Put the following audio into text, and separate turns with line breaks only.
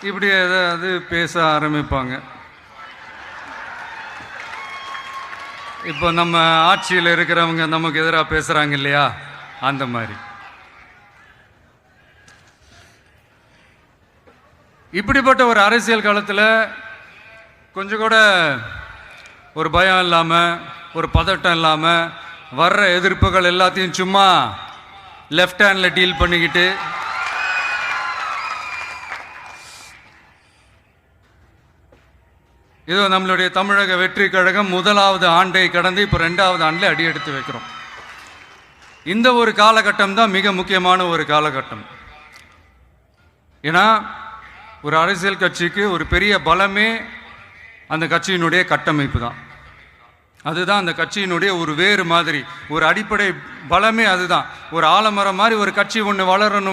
இப்படி ஏதாவது பேச ஆரம்பிப்பாங்க. இப்போ நம்ம ஆட்சியில் இருக்கிறவங்க நமக்கு எதிராக பேசுகிறாங்க இல்லையா, அந்த மாதிரி. இப்படிப்பட்ட ஒரு அரசியல் காலத்தில் கொஞ்சம் கூட ஒரு பயம் இல்லாமல், ஒரு பதட்டம் இல்லாமல், வர்ற எதிர்ப்புகள் எல்லாத்தையும் சும்மா லெஃப்ட் ஹேண்டில் டீல் பண்ணிக்கிட்டு இதோ நம்மளுடைய தமிழக வெற்றி கழகம் முதலாவது ஆண்டை கடந்து இப்போ 2வது ஆண்டில் அடி எடுத்து வைக்கிறோம். இந்த ஒரு காலகட்டம் தான் மிக முக்கியமான ஒரு காலகட்டம். ஏன்னா ஒரு அரசியல் கட்சிக்கு ஒரு பெரிய பலமே அந்த கட்சியினுடைய கட்டமைப்பு தான். அதுதான் அந்த கட்சியினுடைய ஒரு வேறு மாதிரி, ஒரு அடிப்படை பலமே அதுதான். ஒரு ஆலமரம் மாதிரி ஒரு கட்சி ஒன்று வளரணும்